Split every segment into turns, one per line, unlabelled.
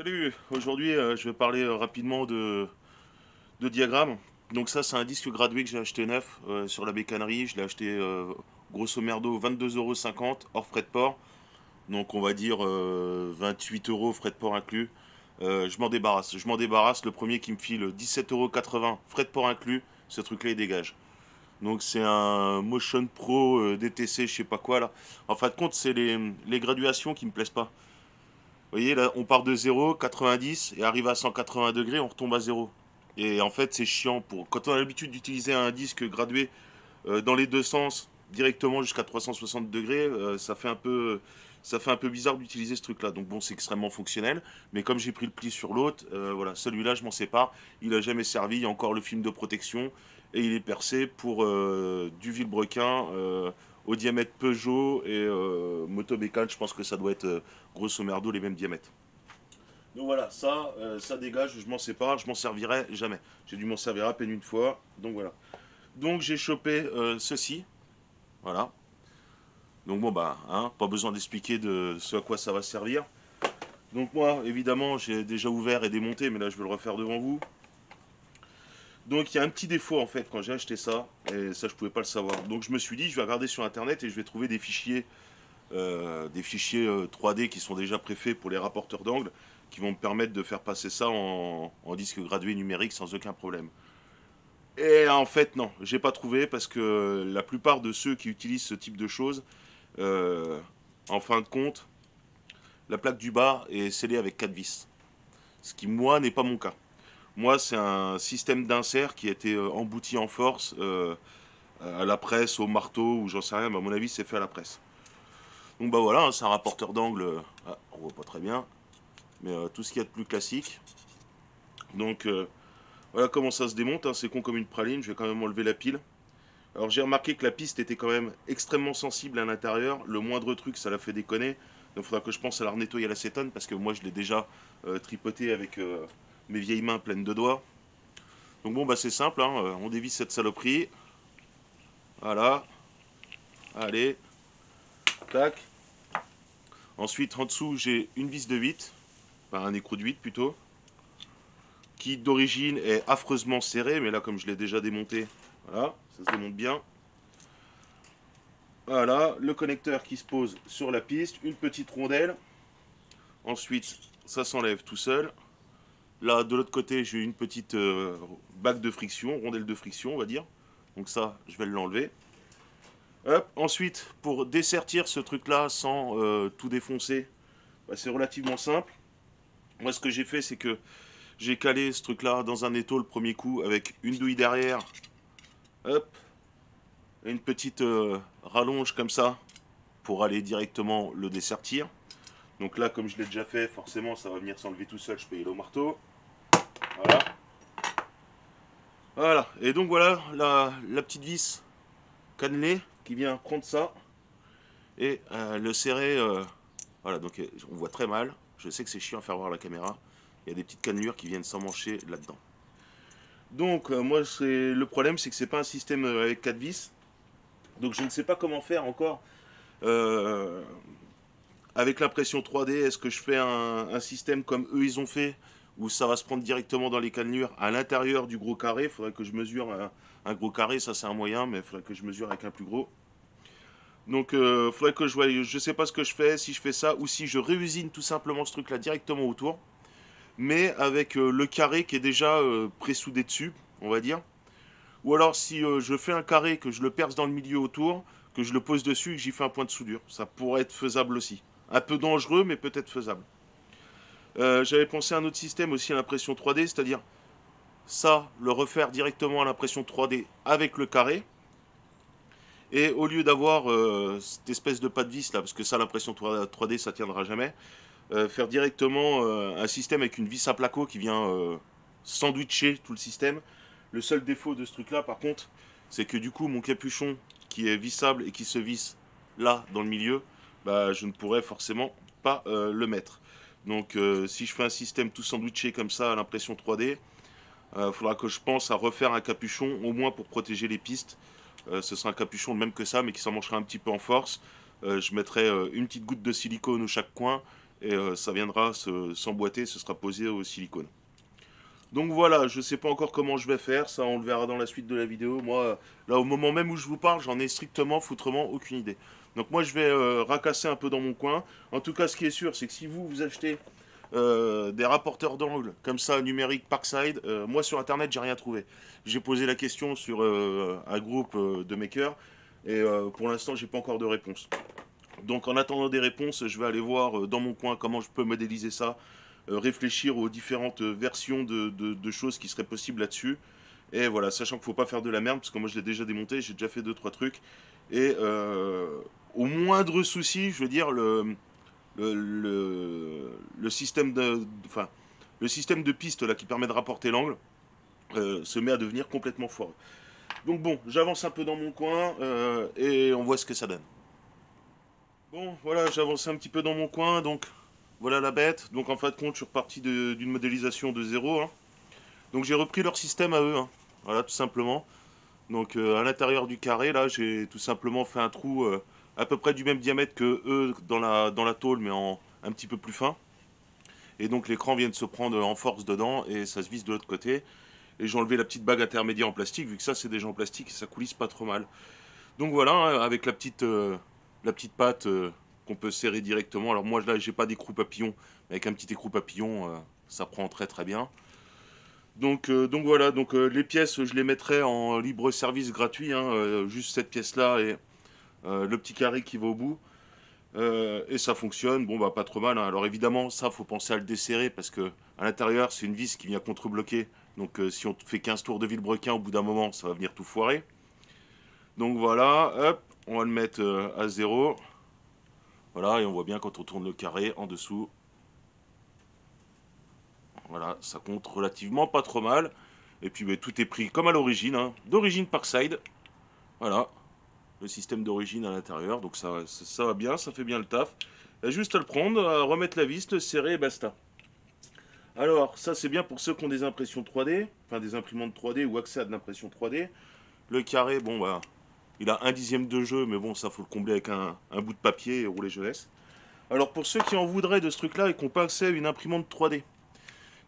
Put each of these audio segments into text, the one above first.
Salut, aujourd'hui je vais parler rapidement de diagrammes. Donc ça c'est un disque gradué que j'ai acheté neuf sur la bécannerie. Je l'ai acheté grosso merdo 22,50 € hors frais de port. Donc on va dire 28 € frais de port inclus. Je m'en débarrasse. Je m'en débarrasse. Le premier qui me file 17,80 € frais de port inclus. Ce truc là il dégage. Donc c'est un Motion Pro DTC je sais pas quoi là. En fin de compte c'est les graduations qui me plaisent pas. Vous voyez, là, on part de 0, 90, et arrive à 180 degrés, on retombe à 0. Et en fait, c'est chiant. Quand on a l'habitude d'utiliser un disque gradué dans les deux sens, directement jusqu'à 360 degrés, ça fait un peu bizarre d'utiliser ce truc-là. Donc bon, c'est extrêmement fonctionnel. Mais comme j'ai pris le pli sur l'autre, voilà, celui-là, je m'en sépare. Il n'a jamais servi. Il y a encore le film de protection. Et il est percé pour du vilebrequin au diamètre Peugeot et Motobécane. Je pense que ça doit être grosso merdo les mêmes diamètres. Donc voilà, ça dégage, je m'en sépare, je m'en servirai jamais. J'ai dû m'en servir à peine une fois, donc voilà. Donc j'ai chopé ceci, voilà. Donc bon bah, hein, pas besoin d'expliquer de ce à quoi ça va servir. Donc moi, évidemment, j'ai déjà ouvert et démonté, mais là je vais le refaire devant vous. Donc il y a un petit défaut en fait quand j'ai acheté ça, et ça je pouvais pas le savoir. Donc je me suis dit, je vais regarder sur internet et je vais trouver des fichiers 3D qui sont déjà préfaits pour les rapporteurs d'angle, qui vont me permettre de faire passer ça en disque gradué numérique sans aucun problème. Et en fait, non, j'ai pas trouvé parce que la plupart de ceux qui utilisent ce type de choses, euh, en fin de compte, la plaque du bas est scellée avec 4 vis. Ce qui, moi, n'est pas mon cas. Moi, c'est un système d'insert qui a été embouti en force à la presse, au marteau, ou j'en sais rien, mais à mon avis, c'est fait à la presse. Donc bah voilà, hein, c'est un rapporteur d'angle, on voit pas très bien, mais tout ce qu'il y a de plus classique. Donc voilà comment ça se démonte, hein, c'est con comme une praline, je vais quand même enlever la pile. Alors j'ai remarqué que la piste était quand même extrêmement sensible à l'intérieur, le moindre truc ça la fait déconner. Donc il faudra que je pense à la nettoyer à l'acétone parce que moi je l'ai déjà tripoté avec mes vieilles mains pleines de doigts. Donc bon bah c'est simple, hein, on dévisse cette saloperie. Voilà, allez, tac. Ensuite en dessous j'ai une vis de 8, enfin un écrou de 8 plutôt, qui d'origine est affreusement serré, mais là comme je l'ai déjà démonté, voilà, ça se démonte bien. Voilà, le connecteur qui se pose sur la piste, une petite rondelle. Ensuite, ça s'enlève tout seul. Là, de l'autre côté, j'ai une petite bague de friction, rondelle de friction, on va dire. Donc ça, je vais l'enlever. Hop. Ensuite, pour dessertir ce truc-là sans tout défoncer, bah, c'est relativement simple. Moi, ce que j'ai fait, c'est que j'ai calé ce truc-là dans un étau le premier coup avec une douille derrière. Hop. Une petite rallonge comme ça pour aller directement le dessertir. Donc là, comme je l'ai déjà fait, forcément, ça va venir s'enlever tout seul. Je peux y aller au marteau. Voilà. Voilà. Et donc voilà la petite vis cannelée qui vient prendre ça et le serrer. Voilà, donc on voit très mal. Je sais que c'est chiant à faire voir à la caméra. Il y a des petites cannelures qui viennent s'emmancher là-dedans. Donc moi, le problème, c'est que c'est pas un système avec 4 vis. Donc je ne sais pas comment faire encore. Euh, Avec l'impression 3D, est-ce que je fais un système comme eux ils ont fait, où ça va se prendre directement dans les cannelures à l'intérieur du gros carré? Il faudrait que je mesure un gros carré, ça c'est un moyen, mais il faudrait que je mesure avec un plus gros. Donc il faudrait que je voie, je sais pas ce que je fais, si je fais ça, ou si je réusine tout simplement ce truc là directement autour, mais avec le carré qui est déjà pré-soudé dessus, on va dire. Ou alors si je fais un carré, que je le perce dans le milieu autour, que je le pose dessus et que j'y fais un point de soudure. Ça pourrait être faisable aussi. Un peu dangereux, mais peut-être faisable. J'avais pensé à un autre système aussi à l'impression 3D, c'est-à-dire ça, le refaire directement à l'impression 3D avec le carré. Et au lieu d'avoir cette espèce de pas de vis là, parce que ça, l'impression 3D, ça tiendra jamais, faire directement un système avec une vis à placo qui vient sandwicher tout le système. Le seul défaut de ce truc-là, par contre, c'est que du coup, mon capuchon qui est vissable et qui se visse là, dans le milieu, bah, je ne pourrais forcément pas le mettre. Donc, si je fais un système tout sandwiché comme ça à l'impression 3D, il faudra que je pense à refaire un capuchon, au moins pour protéger les pistes. Ce sera un capuchon le même que ça, mais qui s'en manchera un petit peu en force. Je mettrai une petite goutte de silicone au chaque coin et ça viendra s'emboîter, ce sera posé au silicone. Donc voilà, je sais pas encore comment je vais faire, ça on le verra dans la suite de la vidéo. Moi, là au moment même où je vous parle, j'en ai strictement, foutrement aucune idée. Donc moi je vais racasser un peu dans mon coin. En tout cas, ce qui est sûr, c'est que si vous achetez des rapporteurs d'angle comme ça, numérique Parkside, moi sur internet j'ai rien trouvé. J'ai posé la question sur un groupe de makers et pour l'instant j'ai pas encore de réponse. Donc en attendant des réponses, je vais aller voir dans mon coin comment je peux modéliser ça, réfléchir aux différentes versions de choses qui seraient possibles là-dessus. Et voilà, sachant qu'il ne faut pas faire de la merde, parce que moi je l'ai déjà démonté, j'ai déjà fait deux trois trucs. Et au moindre souci, je veux dire, le système enfin, le système de piste là, qui permet de rapporter l'angle se met à devenir complètement foireux. Donc bon, j'avance un peu dans mon coin et on voit ce que ça donne. Bon, voilà, j'ai avancé un petit peu dans mon coin, donc voilà la bête. Donc en fin de compte, je suis reparti d'une modélisation de zéro, hein. Donc j'ai repris leur système à eux, hein. Voilà, tout simplement. Donc à l'intérieur du carré, là, j'ai tout simplement fait un trou à peu près du même diamètre que eux dans la tôle, mais en un petit peu plus fin. Et donc l'écran vient de se prendre en force dedans et ça se visse de l'autre côté. Et j'ai enlevé la petite bague intermédiaire en plastique, vu que ça c'est déjà en plastique et ça coulisse pas trop mal. Donc voilà, hein, avec la petite patte qu'on peut serrer directement. Alors moi là j'ai pas d'écrou papillon, mais avec un petit écrou papillon ça prend très très bien. Donc voilà, donc les pièces je les mettrai en libre service gratuit, hein, juste cette pièce là et le petit carré qui va au bout. Et ça fonctionne, bon bah pas trop mal, hein. Alors évidemment ça faut penser à le desserrer parce que à l'intérieur c'est une vis qui vient contre-bloquer. Donc si on fait 15 tours de vilebrequin au bout d'un moment ça va venir tout foirer. Donc voilà, hop, on va le mettre à zéro. Voilà, et on voit bien quand on tourne le carré en dessous. Voilà, ça compte relativement pas trop mal. Et puis bah, tout est pris comme à l'origine, hein, d'origine Parkside. Voilà, le système d'origine à l'intérieur. Donc ça va bien, ça fait bien le taf. Il y a juste à le prendre, à remettre la vis, le serrer et basta. Alors, ça c'est bien pour ceux qui ont des impressions 3D, enfin des imprimantes 3D ou accès à de l'impression 3D. Le carré, bon bah, il a un dixième de jeu, mais bon, ça faut le combler avec un bout de papier et rouler jeunesse. Alors pour ceux qui en voudraient de ce truc-là et qui n'ont pas accès à une imprimante 3D,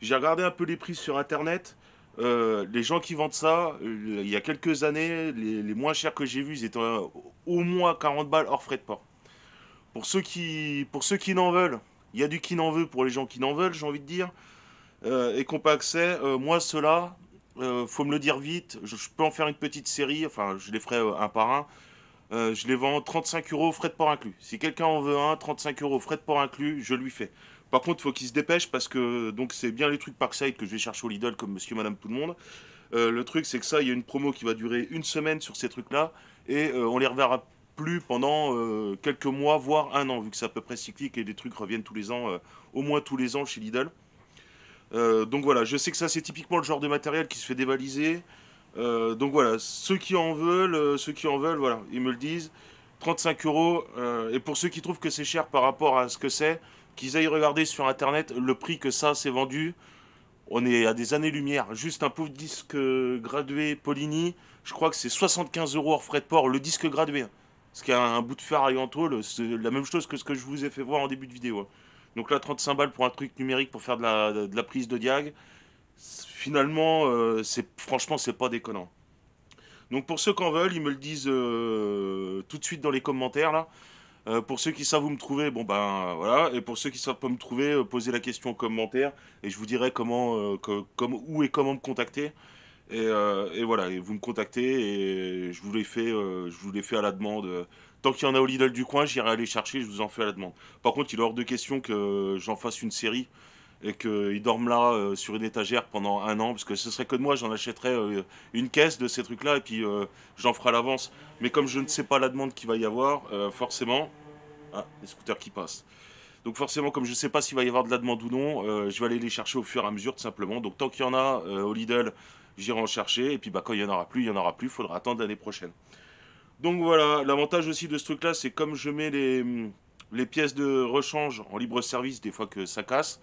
j'ai regardé un peu les prix sur internet. Les gens qui vendent ça, il y a quelques années, les moins chers que j'ai vus, ils étaient au moins 40 balles hors frais de port. Pour ceux qui n'en veulent, il y a du qui n'en veut pour les gens qui n'en veulent, j'ai envie de dire, et qui n'ont pas accès. Moi, ceux-là, faut me le dire vite, je peux en faire une petite série, enfin, je les ferai un par un. Je les vends 35 euros frais de port inclus. Si quelqu'un en veut un, 35 euros frais de port inclus, je lui fais. Par contre, il faut qu'il se dépêche parce que donc c'est bien les trucs Parkside que je vais chercher au Lidl comme monsieur, madame, tout le monde. Le truc, c'est que ça, il y a une promo qui va durer une semaine sur ces trucs-là et on les reverra plus pendant quelques mois, voire un an, vu que c'est à peu près cyclique et les trucs reviennent tous les ans, au moins tous les ans chez Lidl. Donc voilà, je sais que ça, c'est typiquement le genre de matériel qui se fait dévaliser. Donc voilà, ceux qui en veulent, voilà, ils me le disent. 35 euros. Et pour ceux qui trouvent que c'est cher par rapport à ce que c'est, qu'ils aillent regarder sur internet le prix que ça s'est vendu. On est à des années-lumière. Juste un pauvre disque gradué Polini, je crois que c'est 75 euros hors frais de port, le disque gradué. Ce qui a un bout de ferraille en tôle, c'est la même chose que ce que je vous ai fait voir en début de vidéo. Donc là, 35 balles pour un truc numérique pour faire de la prise de diag. Finalement, franchement, c'est pas déconnant. Donc pour ceux qui en veulent, ils me le disent tout de suite dans les commentaires là. Pour ceux qui savent où me trouver, bon ben voilà. Et pour ceux qui savent pas me trouver, posez la question en commentaire et je vous dirai où et comment me contacter. Et voilà, et vous me contactez et je vous les fais à la demande. Tant qu'il y en a au Lidl du coin, j'irai aller chercher, je vous en fais à la demande. Par contre, il est hors de question que j'en fasse une série et qu'ils dorment là sur une étagère pendant un an, parce que ce serait que de moi, j'en achèterais une caisse de ces trucs-là et puis j'en ferai à l'avance. Mais comme je ne sais pas la demande qu'il va y avoir, forcément. Ah, les scooters qui passent. Donc forcément, comme je ne sais pas s'il va y avoir de la demande ou non, je vais aller les chercher au fur et à mesure, tout simplement. Donc tant qu'il y en a au Lidl, j'irai en chercher. Et puis bah, quand il n'y en aura plus, il n'y en aura plus. Il faudra attendre l'année prochaine. Donc voilà, l'avantage aussi de ce truc-là, c'est comme je mets les pièces de rechange en libre service, des fois que ça casse.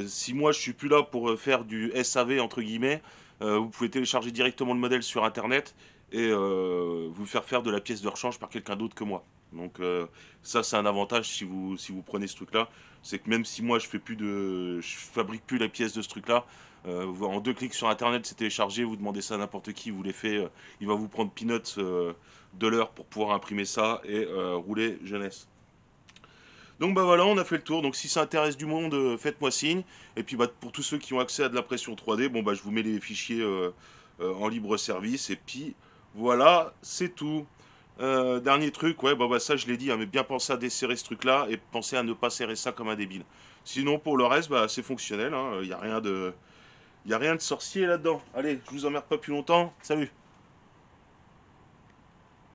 Si moi je suis plus là pour faire du SAV entre guillemets, vous pouvez télécharger directement le modèle sur internet et vous faire faire de la pièce de rechange par quelqu'un d'autre que moi. Donc ça c'est un avantage si vous prenez ce truc-là, c'est que même si moi je fabrique plus la pièce de ce truc-là, en 2 clics sur internet c'est téléchargé, vous demandez ça à n'importe qui, vous les fait, il va vous prendre peanuts de l'heure pour pouvoir imprimer ça et rouler jeunesse. Donc bah voilà, on a fait le tour. Donc si ça intéresse du monde, faites-moi signe. Et puis bah, pour tous ceux qui ont accès à de l'impression 3D, bon bah je vous mets les fichiers en libre service. Et puis voilà, c'est tout. Dernier truc, ouais, bah ça je l'ai dit, hein, mais bien penser à desserrer ce truc-là et penser à ne pas serrer ça comme un débile. Sinon pour le reste, bah c'est fonctionnel. Il n'y a rien de, y a rien de sorcier là-dedans. Allez, je vous emmerde pas plus longtemps. Salut.